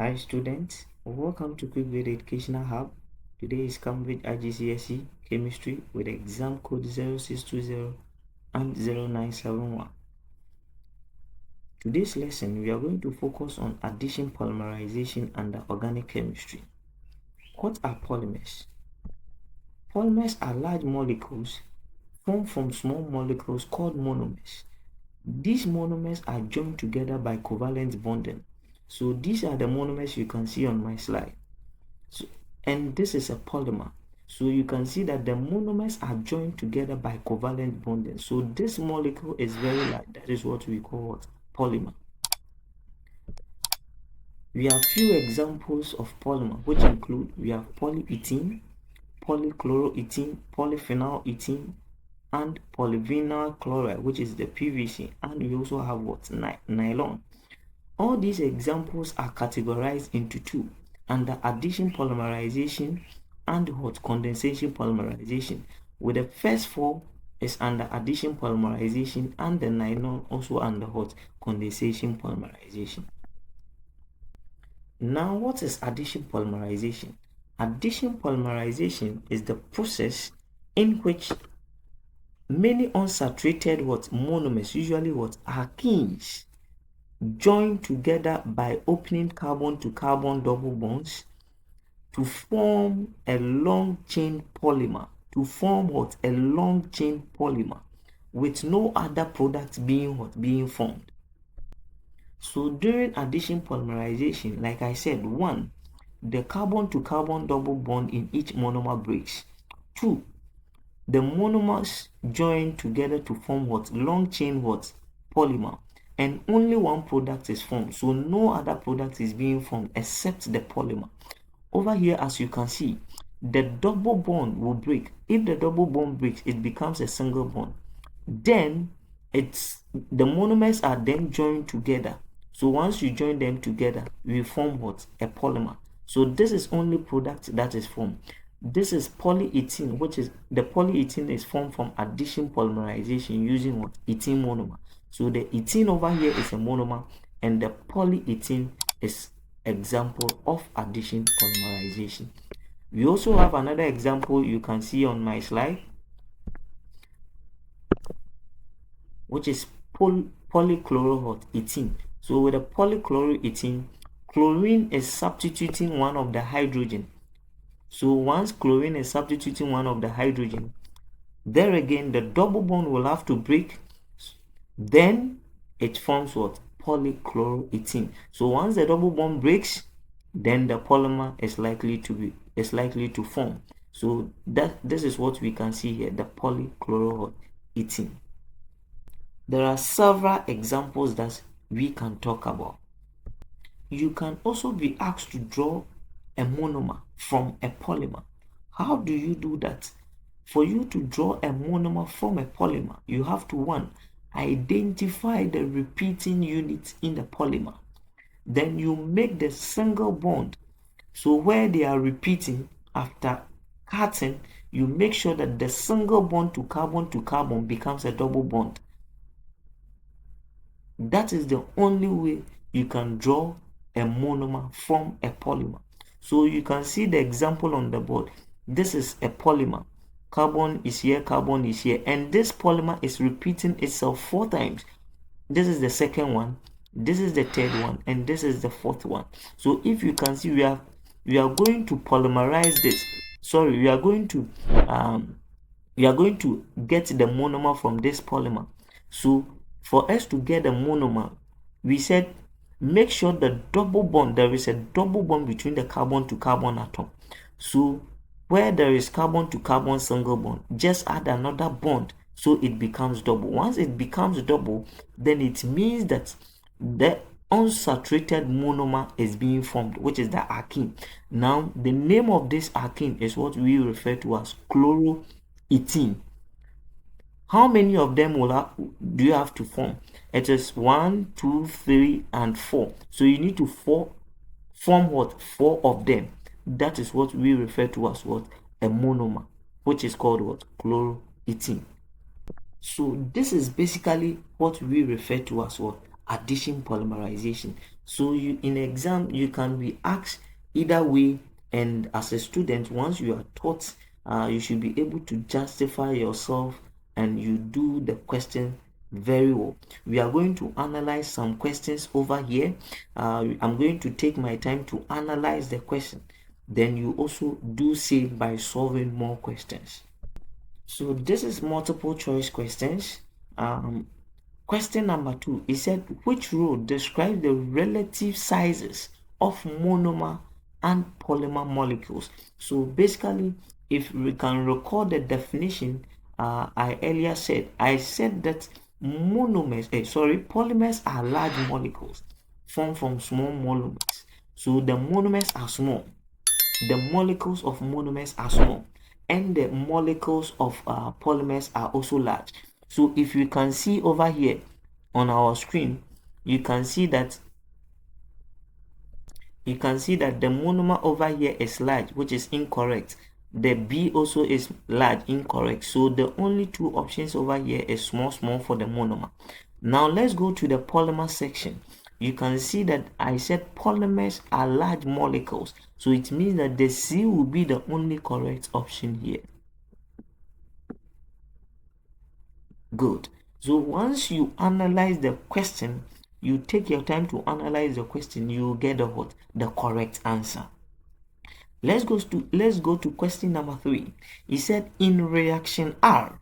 Hi students, welcome to Quick Video Educational Hub. Today is Cambridge Igcse Chemistry with exam code 0620 and 0971. Today's lesson we are going to focus on addition polymerization under organic chemistry. What are polymers? Polymers are large molecules formed from small molecules called monomers. These monomers are joined together by covalent bonding. So these are the monomers you can see on my slide. And this is a polymer. So you can see that the monomers are joined together by covalent bonding. So this molecule is very light. That is what we call polymer. We have few examples of polymer, which include we have polyethylene, polychloroethylene, polyphenolethylene, and polyvinyl chloride, which is the PVC, and we also have nylon. All these examples are categorized into two, under addition polymerization and condensation polymerization, with the first four is under addition polymerization and the nylon also under condensation polymerization. Now, what is addition polymerization? Addition polymerization is the process in which many unsaturated monomers, usually alkenes, join together by opening carbon to carbon double bonds to form a long chain polymer, with no other product being formed. So during addition polymerization, like I said, 1, the carbon to carbon double bond in each monomer breaks. 2, the monomers join together to form long chain polymer, and only one product is formed. So no other product is being formed except the polymer. Over here, as you can see, the double bond will break. If the double bond breaks, it becomes a single bond. Then the monomers are then joined together. So once you join them together, we form a polymer. So this is only product that is formed. This is polyethylene, which is the polyethylene is formed from addition polymerization using ethene monomer. So the ethene over here is a monomer, and the polyethylene is example of addition polymerization. We also have another example you can see on my slide, which is polychloroethylene. So with a polychloroethylene, chlorine is substituting one of the hydrogen. So once chlorine is substituting one of the hydrogen, there again the double bond will have to break. Then it forms polychloroethylene. So once the double bond breaks, then the polymer is likely to form. So this is what we can see here, the polychloroethylene. There are several examples that we can talk about. You can also be asked to draw a monomer from a polymer. How do you do that? For you to draw a monomer from a polymer, you have to 1, identify the repeating units in the polymer. Then you make the single bond. So where they are repeating, after cutting, you make sure that the single bond to carbon becomes a double bond. That is the only way you can draw a monomer from a polymer. So you can see the example on the board. This is a polymer. Carbon is here, and this polymer is repeating itself 4 times. This is the second one, this is the third one, and this is the fourth one. So if you can see, we are going to polymerize this. Sorry, we are going to get the monomer from this polymer. So for us to get the monomer, we said make sure there is a double bond between the carbon to carbon atom. So where there is carbon to carbon single bond, just add another bond so it becomes double. Once it becomes double, then it means that the unsaturated monomer is being formed, which is the alkene. Now the name of this alkene is what we refer to as chloroethylene. How many of them do you have to form? It is 1, 2, 3, and 4. So you need to form 4 of them. That is what we refer to as a monomer, which is called chloroethylene. So this is basically what we refer to as addition polymerization. So you in exam you can be asked either way, and as a student, once you are taught, you should be able to justify yourself and you do the question very well. We are going to analyze some questions over here. I'm going to take my time to analyze the question. Then you also do save by solving more questions. So this is multiple choice questions. Question number 2, it said which rule describes the relative sizes of monomer and polymer molecules. So basically, if we can recall the definition, I earlier said, that polymers are large molecules formed from small monomers. So the monomers are small. The molecules of monomers are small, and the molecules of polymers are also large. So if you can see over here on our screen, you can see that the monomer over here is large, which is incorrect. The B also is large, incorrect. So the only two options over here is small for the monomer. Now let's go to the polymer section. You can see that I said polymers are large molecules. So it means that the C will be the only correct option here. Good. So once you analyze the question, you take your time to analyze the question, you will get the correct answer. Let's go to question number 3. It said in reaction R,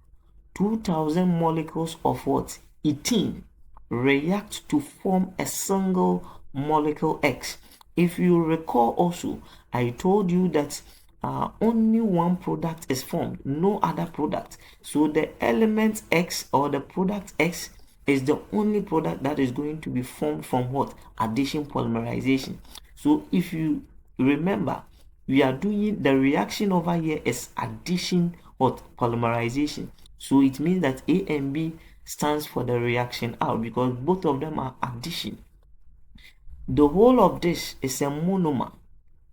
2000 molecules of what? Ethene react to form a single molecule X. If you recall also, I told you that only one product is formed, no other product. So the element X or the product X is the only product that is going to be formed from what? Addition polymerization. So if you remember, we are doing the reaction over here is addition or polymerization. So it means that A and B stands for the reaction R because both of them are addition. The whole of this is a monomer.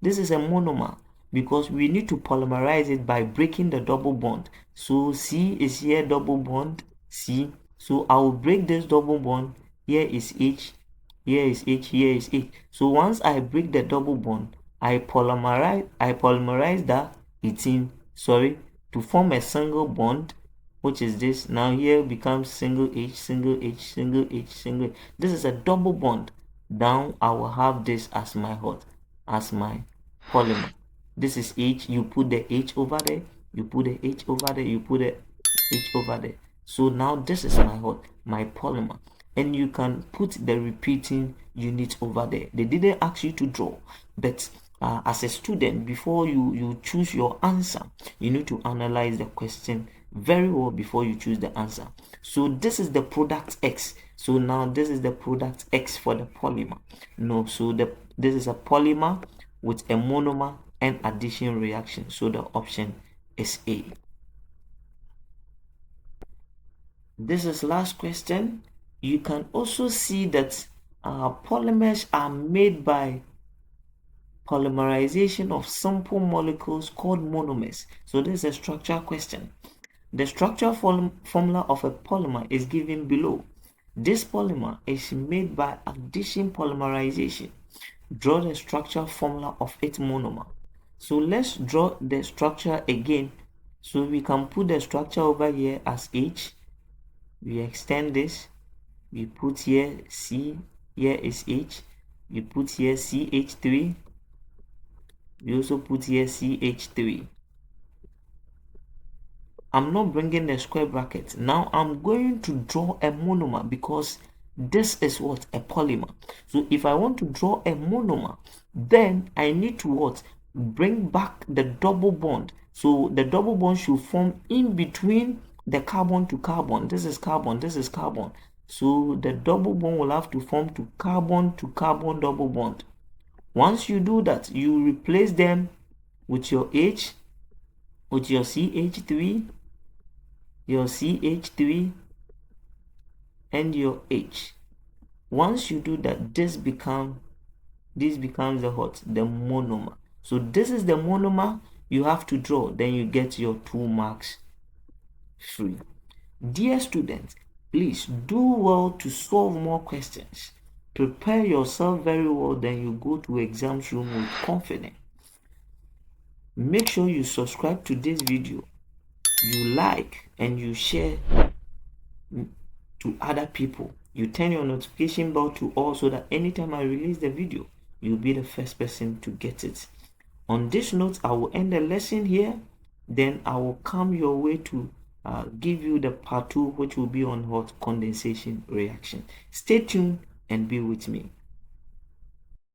This is a monomer because we need to polymerize it by breaking the double bond. So C is here, double bond C. So I will break this double bond. Here is H, here is H, here is H. So once I break the double bond, I polymerize the ethene, to form a single bond, which is this. Now here becomes single H, single H, single H, single H. This is a double bond. Down I will have this as my polymer. This is H. You put the H over there, you put the H over there, you put the H over there. So now this is my polymer, and you can put the repeating unit over there. They didn't ask you to draw, but as a student, before you choose your answer, you need to analyze the question very well before you choose the answer. So this is the product X. So now this is the product X for the polymer. No, so this is a polymer with a monomer and addition reaction. So the option is A. This is last question. You can also see that polymers are made by polymerization of simple molecules called monomers. So this is a structure question. The structure formula of a polymer is given below. This polymer is made by addition polymerization. Draw the structure formula of its monomer. So let's draw the structure again. So we can put the structure over here as H. We extend this. We put here C. Here is H. We put here CH3. We also put here CH3. I'm not bringing the square bracket. Now I'm going to draw a monomer because this is what? A polymer. So if I want to draw a monomer, then I need to what? Bring back the double bond. So the double bond should form in between the carbon to carbon. This is carbon, this is carbon. So the double bond will have to form to carbon double bond. Once you do that, you replace them with your H, with your CH3, and your H. Once you do that, this becomes the monomer. So this is the monomer you have to draw. Then you get your 2 marks free. Dear students, please do well to solve more questions. Prepare yourself very well, then you go to exams room with confidence. Make sure you subscribe to this video, you like and you share to other people. You turn your notification bell to all so that anytime I release the video, you'll be the first person to get it. On this note, I will end the lesson here. Then I will come your way to give you the part 2, which will be on hot condensation reaction. Stay tuned and be with me.